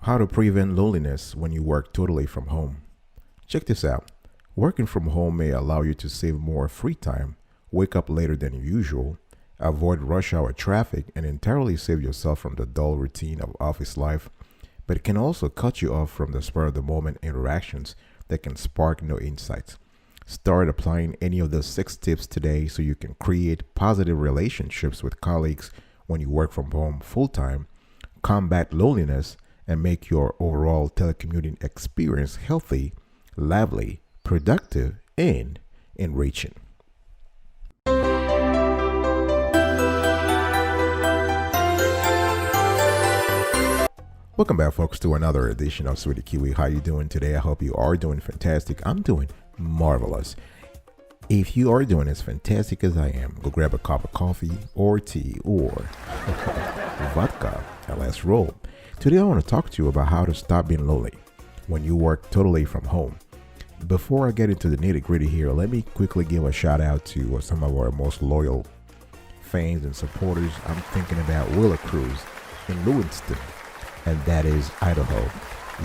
How to prevent loneliness when you work totally from home. Check this out. Working from home may allow you to save more free time, wake up later than usual, avoid rush hour traffic, and entirely save yourself from the dull routine of office life. But it can also cut you off from the spur of the moment interactions that can spark no insights. Start applying any of the 6 tips today so you can create positive relationships with colleagues when you work from home full time, combat loneliness, and make your overall telecommuting experience healthy, lively, productive, and enriching. Welcome back, folks, to another edition of Sweetie Kiwi. How you doing today? I hope you are doing fantastic. I'm doing marvelous. If you are doing as fantastic as I am, go grab a cup of coffee or tea or vodka and let's roll. Today I want to talk to you about how to stop being lonely when you work totally from home. Before I get into the nitty gritty here, let me quickly give a shout out to some of our most loyal fans and supporters. I'm thinking about Willa Cruz in Lewiston, and that is Idaho.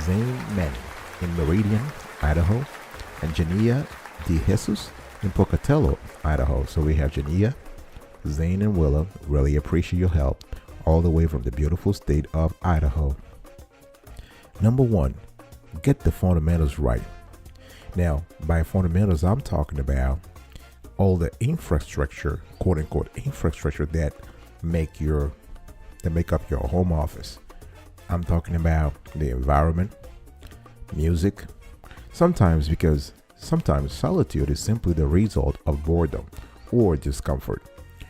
Zane Manning in Meridian, Idaho, and Jania De Jesus in Pocatello, Idaho. So we have Jania, Zane, and Willa. Really appreciate your help all the way from the beautiful state of Idaho. Number one, get the fundamentals right. Now, by fundamentals, I'm talking about all the infrastructure, quote unquote, infrastructure that make up your home office. I'm talking about the environment, music, sometimes solitude is simply the result of boredom or discomfort.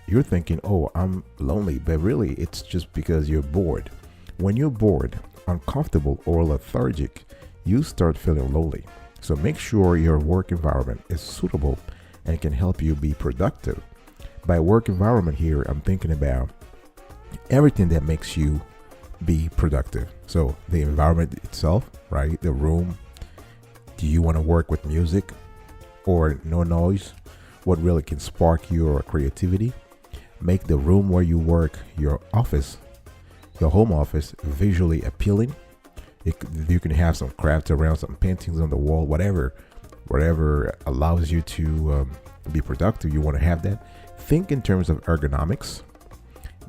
You're thinking, oh, I'm lonely, but really it's just because you're bored. When you're bored, uncomfortable, or lethargic, you start feeling lonely. So make sure your work environment is suitable and can help you be productive. By work environment here, I'm thinking about everything that makes you be productive. So the environment itself, right? The room. Do you want to work with music or no noise? What really can spark your creativity? Make the room where you work, your office, your home office, visually appealing. You can have some crafts around, some paintings on the wall, whatever allows you to be productive. You want to have that. Think in terms of ergonomics.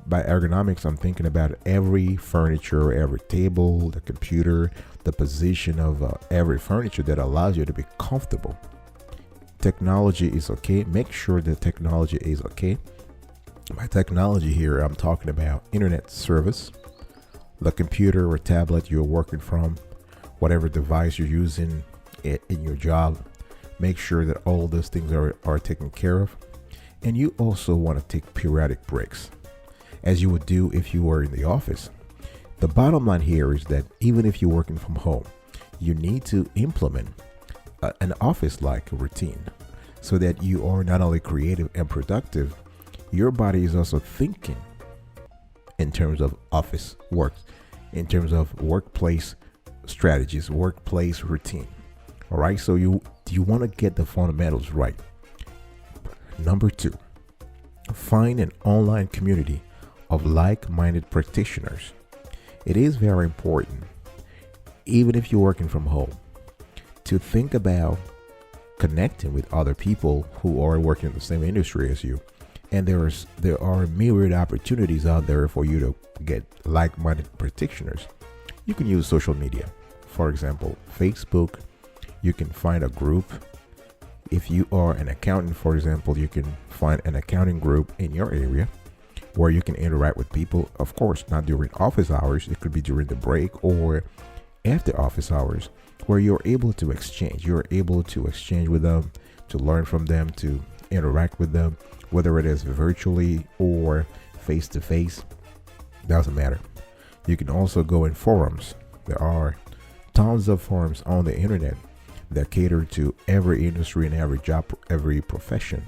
By ergonomics, I'm thinking about every furniture, every table, the computer, the position of every furniture that allows you to be comfortable. Technology is okay. Make sure the technology is okay. By technology here, I'm talking about internet service, the computer or tablet you're working from, whatever device you're using in your job. Make sure that all those things are taken care of. And you also want to take periodic breaks, as you would do if you were in the office. The bottom line here is that even if you're working from home, you need to implement an office-like routine so that you are not only creative and productive, your body is also thinking in terms of office work, in terms of workplace strategies, workplace routine. All right, so you want to get the fundamentals right. Number two, find an online community of like-minded practitioners. It is very important, even if you're working from home, to think about connecting with other people who are working in the same industry as you. And there are myriad opportunities out there for you to get like-minded practitioners. You can use social media. For example, Facebook. You can find a group. If you are an accountant, for example, you can find an accounting group in your area where you can interact with people. Of course, not during office hours. It could be during the break or after office hours, where you're able to exchange. You're able to exchange with them, to learn from them, to interact with them, whether it is virtually or face to face. Doesn't matter. You can also go in forums. There are tons of forums on the internet that cater to every industry and every job, every profession.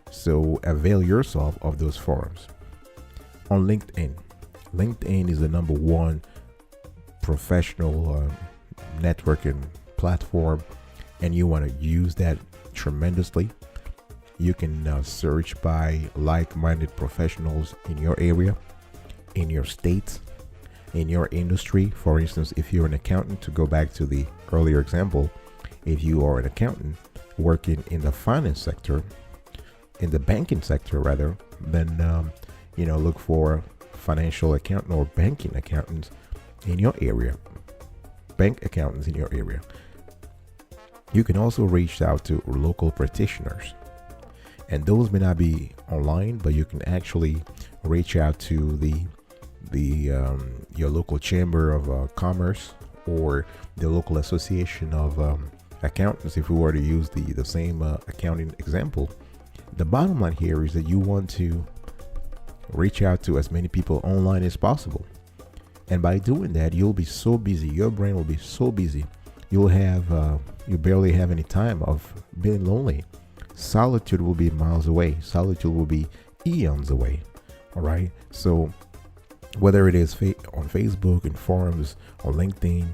So avail yourself of those forums. On LinkedIn. LinkedIn is the number one professional networking platform, and you want to use that tremendously. You can search by like-minded professionals in your area, in your state, in your industry. For instance, if you're an accountant, to go back to the earlier example, if you are an accountant working in the finance sector, in the banking sector rather, then look for financial accountant or banking accountants in your area, bank accountants in your area. You can also reach out to local practitioners, and those may not be online, but you can actually reach out to your local chamber of commerce or the local association of accountants. If we were to use the same accounting example, the bottom line here is that you want to reach out to as many people online as possible. And by doing that, you'll be so busy. Your brain will be so busy. You'll have you barely have any time of being lonely. Solitude will be miles away. Solitude will be eons away. All right. So whether it is on Facebook and forums or LinkedIn,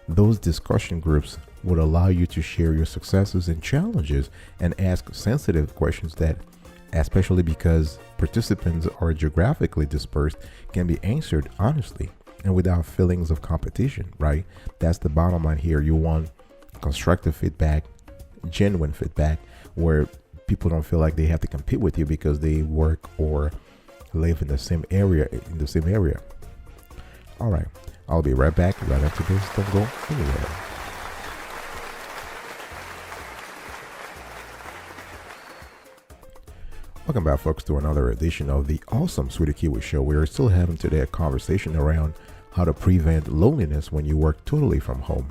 those discussion groups would allow you to share your successes and challenges and ask sensitive questions that, especially because participants are geographically dispersed, can be answered honestly and without feelings of competition, right? That's the bottom line here. You want constructive feedback, genuine feedback, where people don't feel like they have to compete with you because they work or live in the same area. All right, I'll be right back right after this. Don't go anywhere. Welcome back, folks, to another edition of the awesome Sweetie Kiwi Show. We're still having today a conversation around how to prevent loneliness when you work totally from home.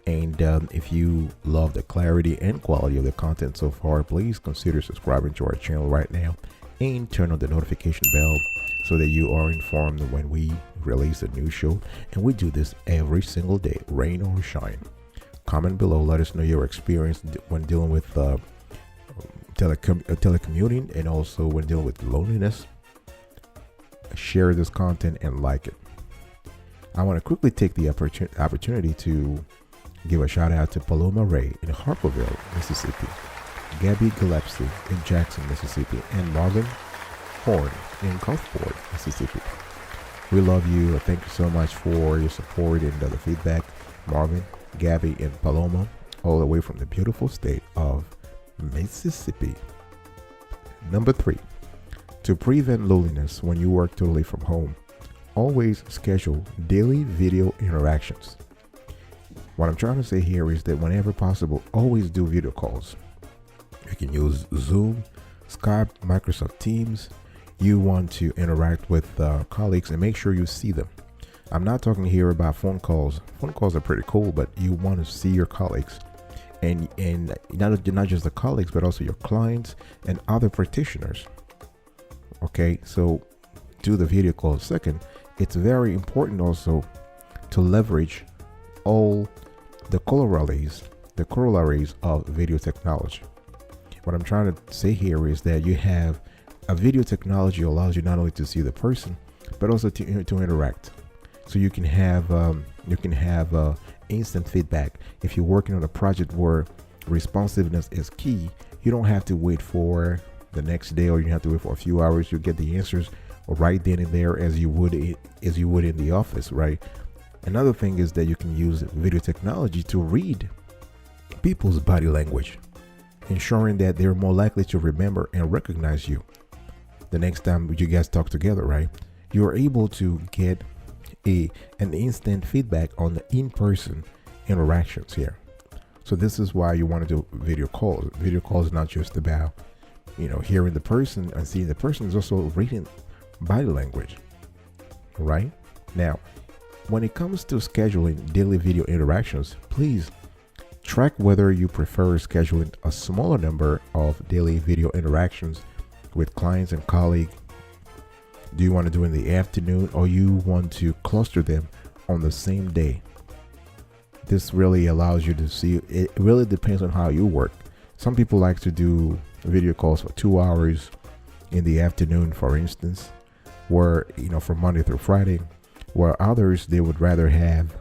And if you love the clarity and quality of the content so far, please consider subscribing to our channel right now and turn on the notification bell so that you are informed when we release a new show. And we do this every single day, rain or shine. Comment below, let us know your experience when dealing with telecommuting and also when dealing with loneliness. Share this content and like it. I want to quickly take the opportunity to give a shout out to Paloma Ray in Harperville, Mississippi, Gabby Gillespie in Jackson, Mississippi, and Marvin Horn in Gulfport, Mississippi. We love you. Thank you so much for your support and the feedback. Marvin, Gabby, and Paloma, all the way from the beautiful state of Mississippi. Number 3, to prevent loneliness when you work totally from home, always schedule daily video interactions. What I'm trying to say here is that whenever possible, always do video calls. You can use Zoom, Skype, Microsoft Teams. You want to interact with colleagues and make sure you see them. I'm not talking here about phone calls. Phone calls are pretty cool, but you want to see your colleagues. And not just the colleagues, but also your clients and other practitioners. Okay, so do the video call. Second, it's very important also to leverage all the corollaries of video technology. What I'm trying to say here is that you have a video technology allows you not only to see the person, but also to interact. So you can have instant feedback. If you're working on a project where responsiveness is key, you don't have to wait for the next day, or you have to wait for a few hours. You get the answers right then and there as you would in the office, right? Another thing is that you can use video technology to read people's body language, ensuring that they're more likely to remember and recognize you the next time you guys talk together, right? You're able to get an instant feedback on the in-person interactions here. So this is why you want to do video calls. Video calls is not just about, hearing the person and seeing the person, is also reading body language, right? Now, when it comes to scheduling daily video interactions, please track whether you prefer scheduling a smaller number of daily video interactions with clients and colleagues. Do you want to do in the afternoon, or you want to cluster them on the same day? This really allows you to see. It really depends on how you work. Some people like to do video calls for 2 hours in the afternoon, for instance, where, from Monday through Friday, where others, they would rather have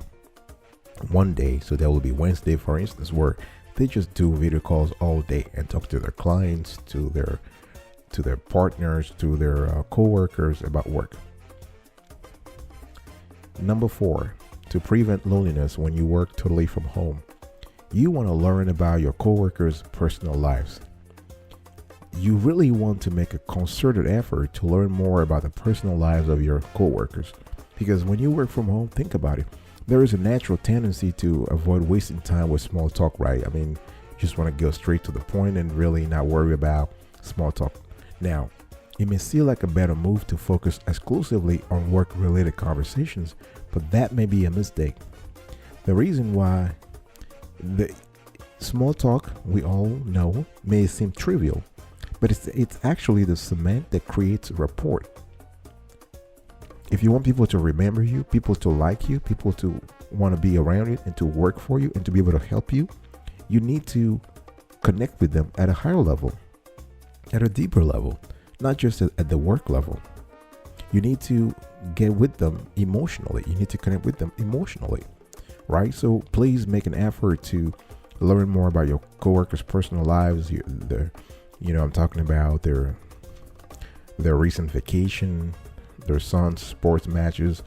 one day. So there will be Wednesday, for instance, where they just do video calls all day and talk to their clients, to their partners, to their co-workers about work. Number 4, to prevent loneliness when you work totally from home, you want to learn about your coworkers' personal lives. You really want to make a concerted effort to learn more about the personal lives of your coworkers. Because when you work from home, think about it. There is a natural tendency to avoid wasting time with small talk, right? I mean, you just want to go straight to the point and really not worry about small talk. Now, it may seem like a better move to focus exclusively on work-related conversations, but that may be a mistake. The reason why the small talk, we all know, may seem trivial, but it's actually the cement that creates a rapport. If you want people to remember you, people to like you, people to want to be around you and to work for you and to be able to help you, you need to connect with them at a higher level, at a deeper level, not just at the work level. You need to get with them emotionally. You need to connect with them emotionally, right? So please make an effort to learn more about your coworkers' personal lives. I'm talking about their recent vacation, their son's sports matches,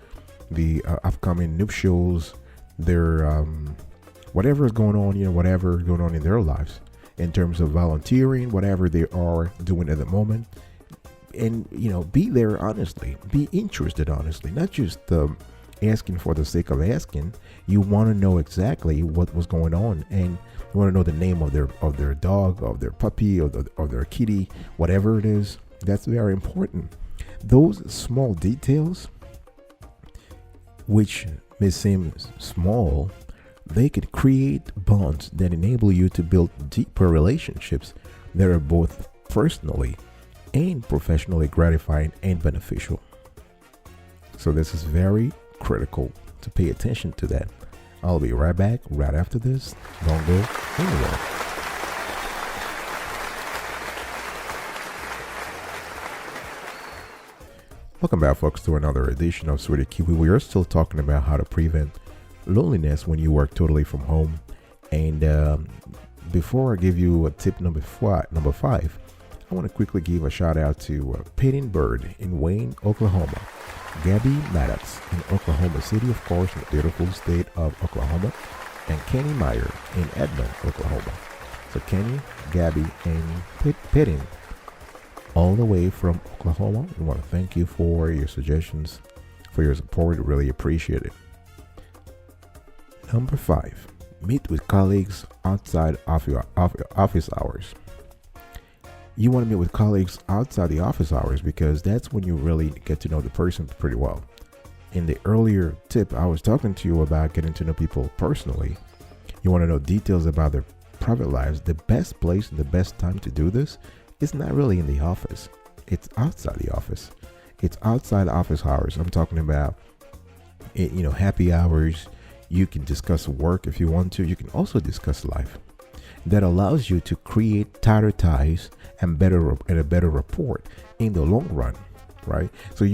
the upcoming nuptials, their whatever is going on, whatever is going on in their lives in terms of volunteering, whatever they are doing at the moment. And, be there honestly, be interested honestly, not just asking for the sake of asking. You want to know exactly what was going on, and you want to know the name of their dog, of their puppy, of their kitty, whatever it is. That's very important. Those small details, which may seem small, they could create bonds that enable you to build deeper relationships that are both personally and professionally gratifying and beneficial. So this is very critical to pay attention to that. I'll be right back right after this. Don't go anywhere. Welcome back, folks, to another edition of Sweetie Kiwi. We are still talking about how to prevent loneliness when you work totally from home. And before I give you a tip number five, I want to quickly give a shout out to Pitting Bird in Wayne, Oklahoma, Gabby Maddox in Oklahoma City, of course, in the beautiful state of Oklahoma, and Kenny Meyer in Edmond, Oklahoma. So Kenny, Gabby, and Pitting, all the way from Oklahoma. We want to thank you for your suggestions, for your support. Really appreciate it. Number 5, meet with colleagues outside of your office hours. You want to meet with colleagues outside the office hours because that's when you really get to know the person pretty well. In the earlier tip, I was talking to you about getting to know people personally. You want to know details about their private lives. The best place and the best time to do this is not really in the office. It's outside the office. It's outside office hours. I'm talking about, happy hours. You can discuss work if you want to. You can also discuss life. That allows you to create tighter ties and a better rapport in the long run, right? So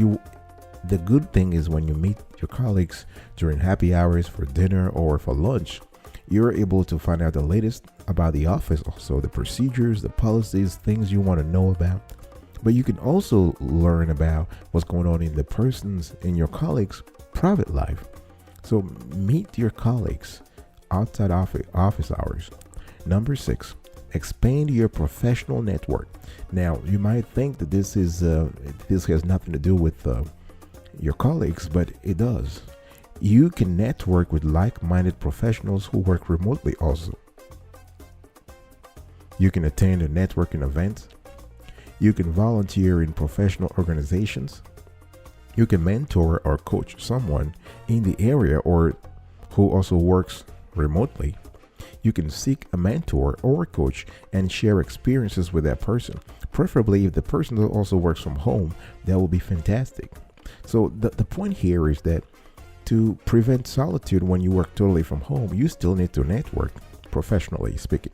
the good thing is when you meet your colleagues during happy hours for dinner or for lunch, you're able to find out the latest about the office, also the procedures, the policies, things you want to know about. But you can also learn about what's going on in your colleagues' private life. So meet your colleagues outside office hours. Number 6, expand your professional network. Now, you might think that this has nothing to do with your colleagues, but it does. You can network with like-minded professionals who work remotely also. You can attend a networking event. You can volunteer in professional organizations. You can mentor or coach someone in the area or who also works remotely. You can seek a mentor or a coach and share experiences with that person. Preferably if the person also works from home, that will be fantastic. So the point here is that to prevent solitude when you work totally from home, you still need to network, professionally speaking.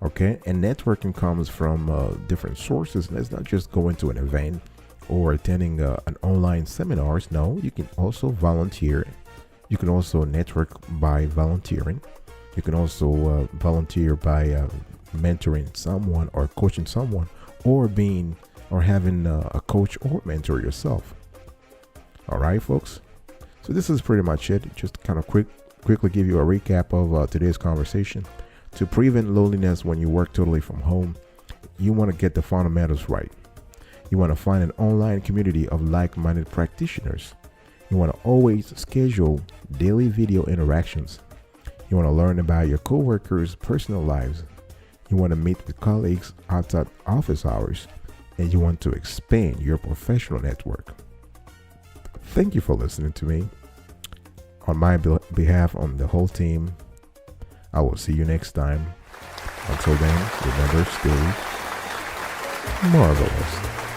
Okay, and networking comes from different sources. Let's not just go into an event or attending an online seminars. No, you can also volunteer. You can also network by volunteering. You can also volunteer by mentoring someone or coaching someone, or having a coach or mentor yourself. All right, folks. So this is pretty much it. Just kind of quickly give you a recap of today's conversation. To prevent loneliness when you work totally from home, you want to get the fundamentals right. You want to find an online community of like-minded practitioners. You want to always schedule daily video interactions. You want to learn about your coworkers' personal lives. You want to meet with colleagues outside office hours. And you want to expand your professional network. Thank you for listening to me. On my behalf, on the whole team, I will see you next time. Until then, remember, stay marvelous.